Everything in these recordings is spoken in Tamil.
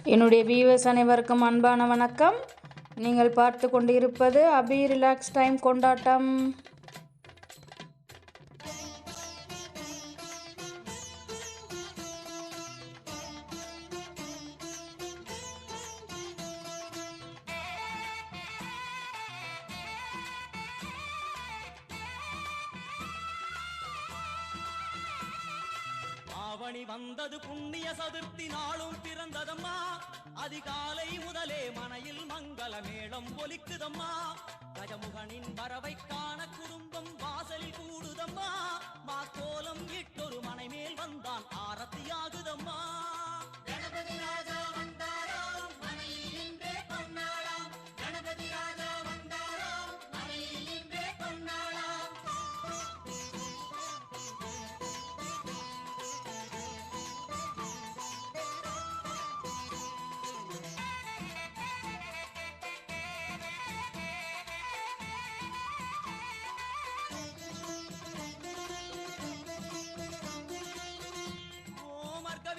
என்னுடைய வியூவர்ஸ் அனைவருக்கும் அன்பான வணக்கம். நீங்கள் பார்த்து கொண்டு இருப்பது அபி ரிலாக்ஸ் டைம் கொண்டாட்டம். ஆவணி வந்தது புண்ணிய சதுர்த்தி நாளும் பிறந்ததம்மா. அதிகாலை முதலே மனையில் மங்கள மேளம் ஒலிக்குதம்மா. கஜமுகனின் வரவை காண குடும்பம் வாசலில் கூடுதம்மா. மாக்கோலம் இட்டொரு மனை மேல் வந்தான் ஆரத்தியாகுதம்மா. கணபதி ராஜா வந்தாராம் மனையில் இன்றே பொன்னாளாம். கணபதி ராஜா வந்தாராம் மனையில் இன்றே பொன்னாளாம்.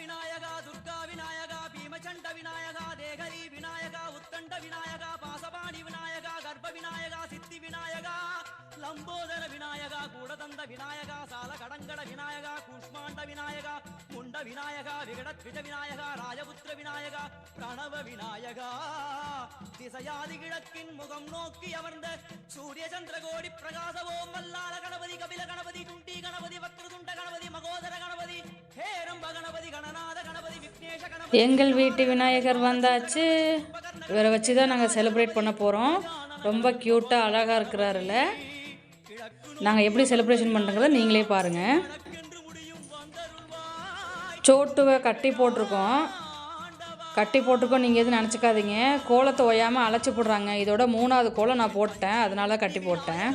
விநாயகா துர்கா விநாயகா பீமச்சண்ட விநாயகா தேகரி விநாயகா உத்தண்ட விநாயகா பாசபாணி விநாயகா கர்ப்ப விநாயகா சித்தி விநாயகா லம்போதர விநாயகா கூடதந்த விநாயகா சால கடங்கட விநாயகா கூஷ்மாண்ட விநாயகா முண்ட விநாயகா விகடத்விஜ விநாயகா ராஜபுத்திர விநாயகா பிரணவ விநாயகா. திசையாதி கிழக்கின் முகம் நோக்கி அமர்ந்த சூரிய சந்திரகோடி பிரகாசவோம் வல்லால கணபதி கபில கணபதி குண்டி கணபதி வக்ரதுண்ட கணபதி மகோதர கணபதி ஹேரம்ப கணபதி கணநாத கணபதி விக்னேஷ கணபதி. எங்கள் வீட்டு விநாயகர் வந்தாச்சு. இவரை வச்சு தான் நாங்கள் செலிப்ரேட் பண்ண போகிறோம். ரொம்ப க்யூட்டாக அழகாக இருக்கிறாருல்ல. நாங்கள் எப்படி செலிப்ரேஷன் பண்ணுறத நீங்களே பாருங்கள். சோட்டுவை கட்டி போட்டிருக்கோம். நீங்கள் எதுவும் நினச்சிக்காதீங்க. கோலத்தை ஓயாமல் அழைச்சி போடுறாங்க. இதோட 3வது கோலம் நான் போட்டேன், அதனால கட்டி போட்டேன்.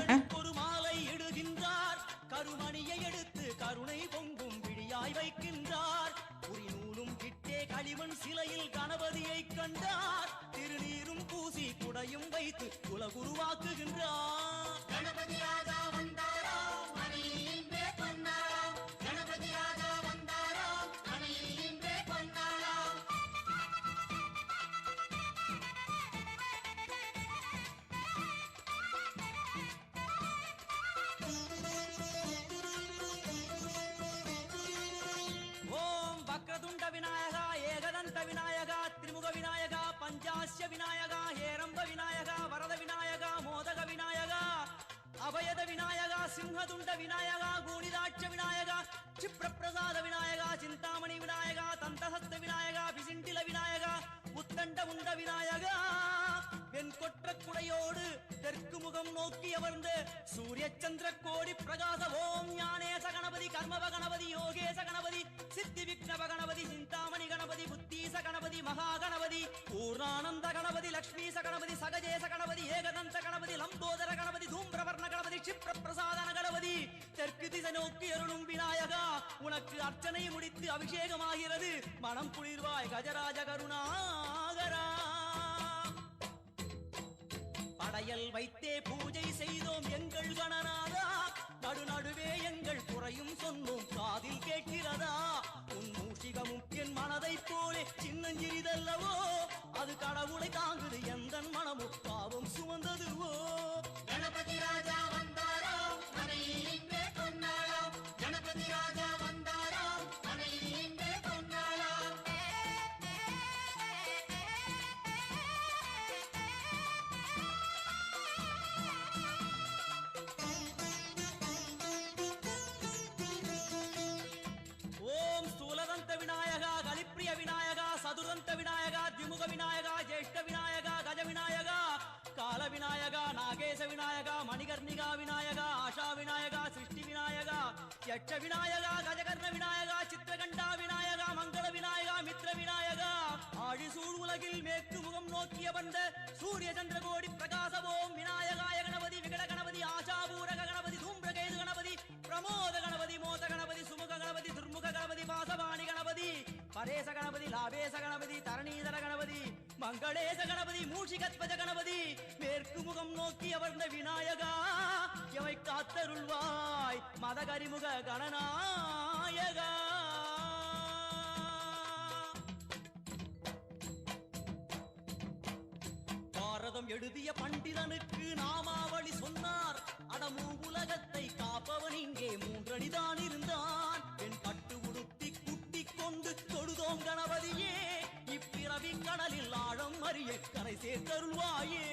சிலையில் கணபதியை கண்டார். திருநீரும் பூசி குடையும் வைத்து குலகுருவாக்குகின்றார். கணபதி ராஜா வந்தாராம் மனையில் இன்றே பொன்னாளாம். கணபதி ராஜா வந்தாராம் மனையில் இன்றே பொன்னாளாம். ஓம் வக்ரதுண்ட விநாயகா ஏகதந்த விநாயகா திரிமுக விநாயகா பஞ்சாஸ்ய விநாயகா ஹேரம்ப விநாயகா வரத விநாயகா மோதக விநாயகா அபயத விநாயகா சிம்ஹதுண்ட விநாயகா கூணிதாட்ச விநாயகா க்ஷிப்ரப்பிரசாத விநாயகா சிந்தாமணி விநாயகா தந்தஹஸ்த விநாயகா பிசிண்டில விநாயகா உத்தண்ட உண்ட விநாயகா. வெண்கொற்ற குடையோடு தெற்கு முகம் நோக்கி அமர்ந்து சூரிய சந்திர கோடி பிரகாச ஓம் ஞானேச கணபதி கர்மவ கணபதி யோகேச கணபதி சித்தி விக்னவ கணபதி சிந்தாமணி கணபதி புத்தீச கணபதி மகா கணபதி பூர்ணானந்த கணபதி லக்ஷ்மீச கணபதி சகஜேச கணபதி ஏகதந்த கணபதி லம்போதர கணபதி தூம்பிரவர்ண கணபதி க்ஷிப்ர பிரசாதன கணபதி. தெற்கு திசை நோக்கி அருளும் விநாயகா, உனக்கு அர்ச்சனை முடித்து அபிஷேகமாகிறது. மனம் குளிர்வாய் கஜராஜ கருணாகரா. படையல் வைத்தே பூஜை செய்தோம் எங்கள் கணநாதா. நடுநடுவே எங்கள் குறையும் சொன்னோம் காதில் கேட்கிறதா. உன் மூஷிகமும் என் மனதை போலே சின்னஞ்சிறிதல்லவோ. அது கடவுளை தாங்குது எந்த மனமும் பாவம் சுமந்ததுவோ. கணபதி ராஜா வந்தாராம் மனையில் இன்றே பொன்னாளாம். கணபதி ராஜா வந்தாராம் மனையில் இன்றே பொன்னாளாம். ஓம் ஸ்தூலதந்த விநாயகா கலிப்பிரிய விநாயகா சதுரந்த விநாயகா திமுக விநாயகா ஜேஷ்ட விநாயகா கஜ விநாயகா கால விநாயகா நாகேச விநாயகா மணிகர்ணிகா விநாயகா ஆஷா விநாயகா சிருஷ்டி விநாயகா யட்ச விநாயகா கஜகர்ண விநாயகா சித்திரகண்டா விநாயகா மங்கள விநாயகா மித்ர விநாயகா. ஆழிசூழ் உலகில் மேற்கு முகம் நோக்கிய வந்த சூரிய சந்திரகோடி பிரகாசவோம் விநாயகாய கணபதி விகட கணபதி ஆஷாபூரக கணபதி தூம்பிரகேது கணபதி பிரமோத கணபதி மோத கணபதி சுமுக கணபதி துர்முக கணபதி பாசபாணி கணபதி பரேச கணபதி லாபேச கணபதி தரணீதர கணபதி மங்களேச கணபதி மூஷிகத்வஜ கணபதி. மேற்கு முகம் நோக்கி அமர்ந்த விநாயகா, எமை காத்தருள்வாய் மதகரிமுக கணநாயகா. பாரதம் எழுதிய பண்டிதனுக்கு நாமாவளி சொன்னார். அடமூ உலகத்தை காப்பவன் இங்கே மூன்றடிதான் இருந்தான். என் பட்டு உடுத்தி குட்டி கொண்டு தொழுதோம் கணபதியே, இப்பிறவி கடலில் ஆழம் அறிய கரை சேர்த்தருள்வாயே.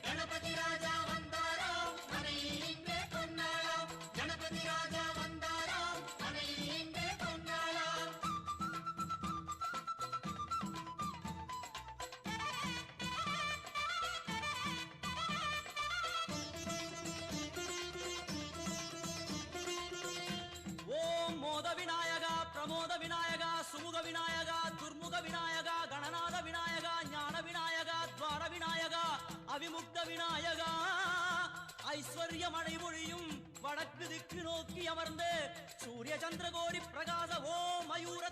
கணபதி ராஜா வந்தாராம் மனையில் இங்கே கொண்டாளாம். கணபதி ராஜா வந்தாராம் மனையில் இங்கே கொண்டாளாம். ஓம் மோத விநாயகா, பிரமோத விநாயகா, சுமுக விநாயகா, துர்முக விநாயகா, கணநாத விநாயகா, ஞான விநாயகா, துவார விநாயகா, அவிமுக்த விநாயகா. ஐஸ்வர்ய மழை பொழியும் வடக்கு திக்கு நோக்கி அமர்ந்து சூரிய சந்திரகோடி பிரகாச ஓம் மயூர